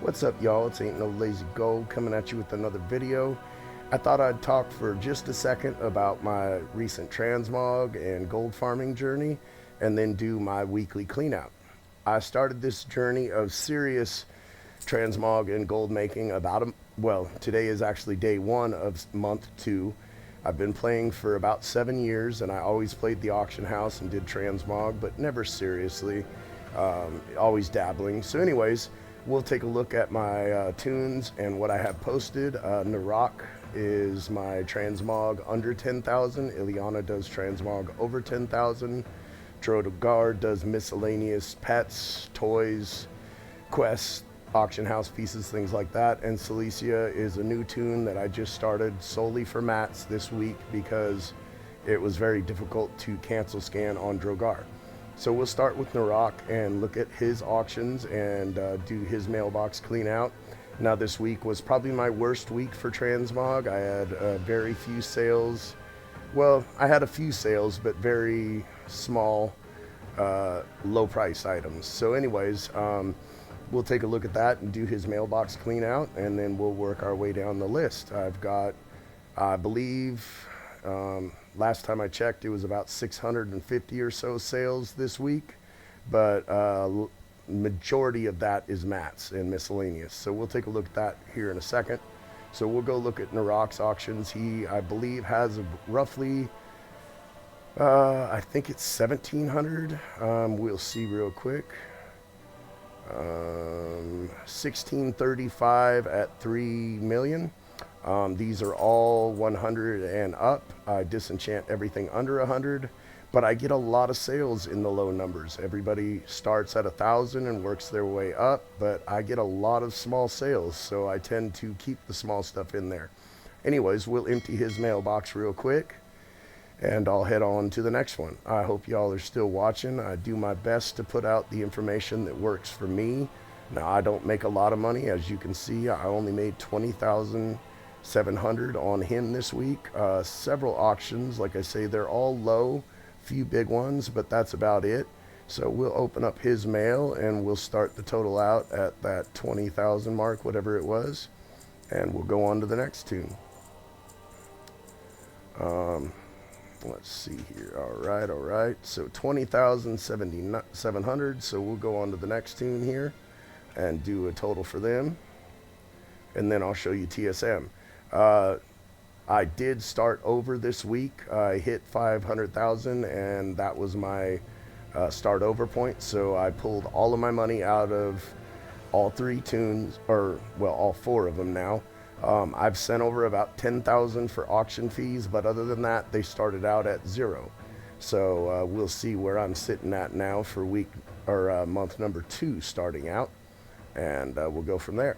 What's up, y'all? It's Ain't No Lazy Gold coming at you with another video. I thought I'd talk for just a second about my recent transmog and gold farming journey and then do my weekly cleanout. I started this journey of serious transmog and gold making today is actually day one of month two. I've been playing for about 7 years, and I always played the auction house and did transmog, but never seriously, always dabbling. So anyways, we'll take a look at my tunes and what I have posted. Narok is my transmog under 10,000. Ileana does transmog over 10,000. Drogar does miscellaneous pets, toys, quests, auction house pieces, things like that. And Cilicia is a new tune that I just started solely for mats this week because it was very difficult to cancel scan on Drogar. So we'll start with Narok and look at his auctions and do his mailbox clean out. Now this week was probably my worst week for transmog. I had very few sales. Well, I had a few sales, but very small, low price items. So anyways, we'll take a look at that and do his mailbox clean out, and then we'll work our way down the list. I've got, I believe, last time I checked, it was about 650 or so sales this week, but majority of that is mats and miscellaneous. So we'll take a look at that here in a second. So we'll go look at Narok's auctions. He, I believe, has roughly, I think it's 1,700. We'll see real quick. 1635 at 3 million. These are all 100 and up. I disenchant everything under 100, but I get a lot of sales in the low numbers. Everybody starts at 1,000 and works their way up, but I get a lot of small sales, so I tend to keep the small stuff in there. Anyways, we'll empty his mailbox real quick, and I'll head on to the next one. I hope y'all are still watching. I do my best to put out the information that works for me. Now, I don't make a lot of money. As you can see, I only made 20,700 on him this week. Several auctions, like I say, they're all low, few big ones, but that's about it. So we'll open up his mail and we'll start the total out at that 20,000 mark, whatever it was, and we'll go on to the next tune. Let's see here. All right. So 20,700. So we'll go on to the next tune here and do a total for them, and then I'll show you TSM. I did start over this week. I hit 500,000, and that was my start over point. So I pulled all of my money out of all three tunes, or well, all four of them now. I've sent over about 10,000 for auction fees, but other than that, they started out at 0. So we'll see where I'm sitting at now for week or month number 2 starting out, and we'll go from there.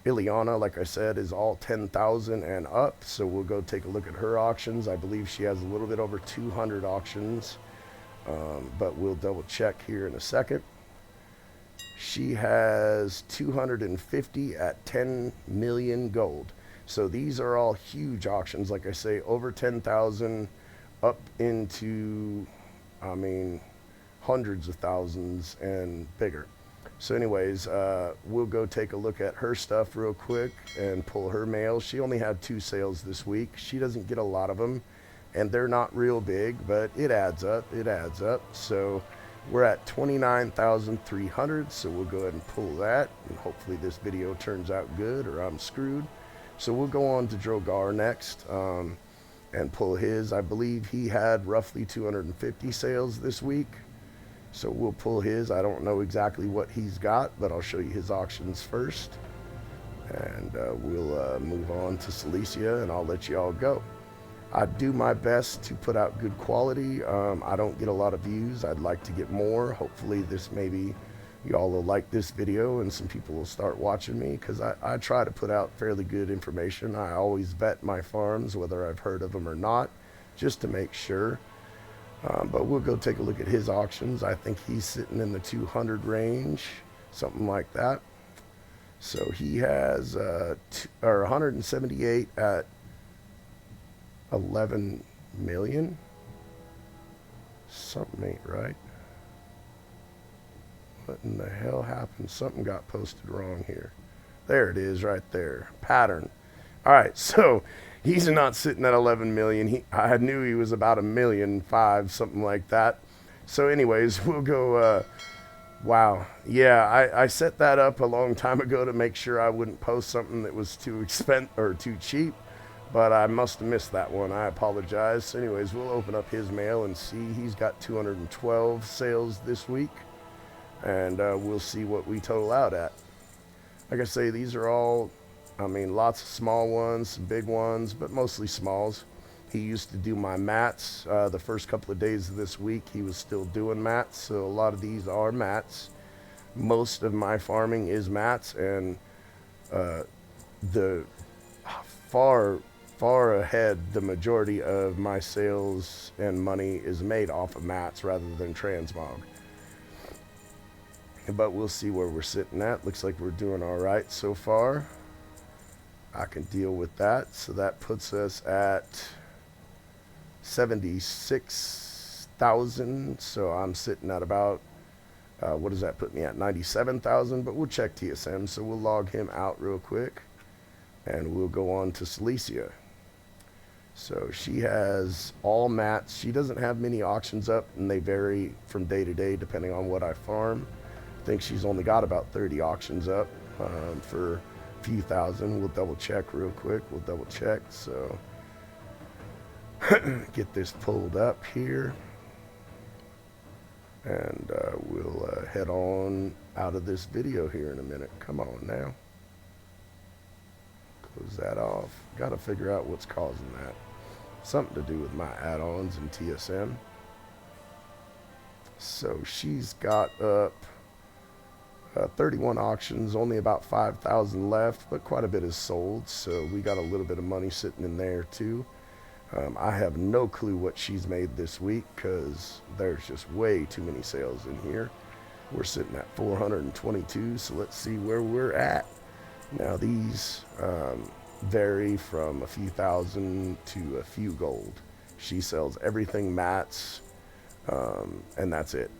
Ileana, like I said, is all 10,000 and up, so we'll go take a look at her auctions. I believe she has a little bit over 200 auctions, but we'll double check here in a second. She has 250 at 10 million gold. So these are all huge auctions, like I say, over 10,000 up into, I mean, hundreds of thousands and bigger. So anyways, we'll go take a look at her stuff real quick and pull her mail. She only had 2 sales this week. She doesn't get a lot of them, and they're not real big, but it adds up. So we're at 29,300, so we'll go ahead and pull that, and hopefully this video turns out good or I'm screwed. So we'll go on to Drogar next and pull his. I believe he had roughly 250 sales this week, so we'll pull his. I don't know exactly what he's got, but I'll show you his auctions first, and we'll move on to Cilicia, and I'll let you all go. I do my best to put out good quality. I don't get a lot of views. I'd like to get more. Hopefully this, maybe y'all will like this video and some people will start watching me, because I try to put out fairly good information. I always vet my farms, whether I've heard of them or not, just to make sure. But we'll go take a look at his auctions. I think he's sitting in the 200 range, something like that. So he has 178 at 11 million. Something ain't right. What in the hell happened? Something got posted wrong here. There it is right there. Pattern. All right, so he's not sitting at 11 million. I knew he was about 1,000,005, something like that. So anyways, we'll go, wow. Yeah, I set that up a long time ago to make sure I wouldn't post something that was too expensive or too cheap, but I must have missed that one. I apologize. So anyways, we'll open up his mail and see. He's got 212 sales this week, and we'll see what we total out at. Like I say, these are all, I mean, lots of small ones, some big ones, but mostly smalls. He used to do my mats. The first couple of days of this week, he was still doing mats, so a lot of these are mats. Most of my farming is mats, and the far ahead, the majority of my sales and money is made off of mats rather than transmog. But we'll see where we're sitting at. Looks like we're doing all right so far. I can deal with that. So that puts us at 76,000. So I'm sitting at about, what does that put me at? 97,000, but we'll check TSM. So we'll log him out real quick and we'll go on to Celicia. So she has all mats. She doesn't have many auctions up, and they vary from day to day depending on what I farm. I think she's only got about 30 auctions up for a few thousand. We'll double check real quick. We'll double check. So get this pulled up here, and we'll head on out of this video here in a minute. Come on now. Close that off. Got to figure out what's causing that. Something to do with my add-ons and TSM. So she's got up 31 auctions, only about 5,000 left, but quite a bit is sold, so we got a little bit of money sitting in there too. I have no clue what she's made this week because there's just way too many sales in here. We're sitting at 422, so let's see where we're at. Now these vary from a few thousand to a few gold. She sells everything mats, and that's it,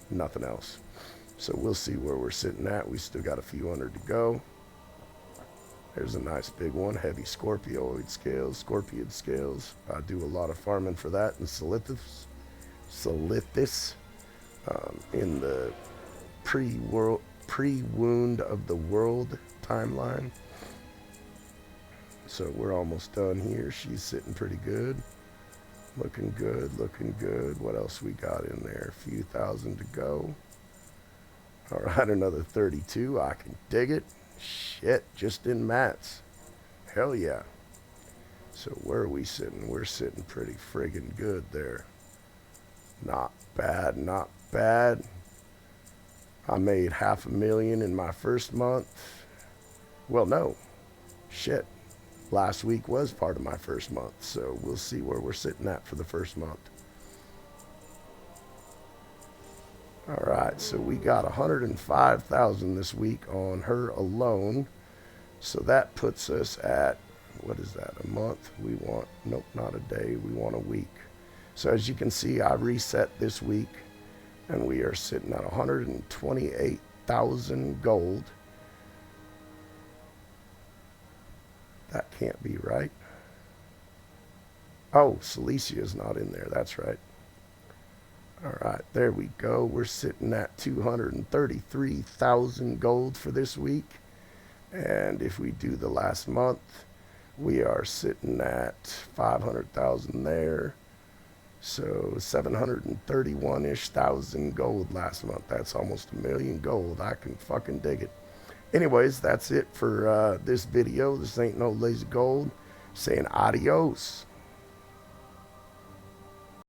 nothing else. So we'll see where we're sitting at. We still got a few hundred to go. There's a nice big one, heavy scorpioid scales, scorpion scales. I do a lot of farming for that in Silithus, in the pre-wound of the world timeline. So we're almost done here. She's sitting pretty good. Looking good, looking good. What else we got in there? A few thousand to go. All right, another 32. I can dig it. Shit, just in mats. Hell yeah. So where are we sitting? We're sitting pretty friggin' good there. Not bad, not bad. I made $500,000 in my first month. Well, no. Shit. Last week was part of my first month, so we'll see where we're sitting at for the first month. All right, so we got 105,000 this week on her alone. So that puts us at, what is that, a month? We want, nope, not a day, we want a week. So as you can see, I reset this week, and we are sitting at 128,000 gold. That can't be right. Oh, Celicia is not in there, that's right. All right, there we go. We're sitting at 233,000 gold for this week. And if we do the last month, we are sitting at 500,000 there. So 731-ish thousand gold last month. That's almost 1,000,000 gold. I can fucking dig it. Anyways, that's it for this video. This ain't no lazy gold. Saying adios.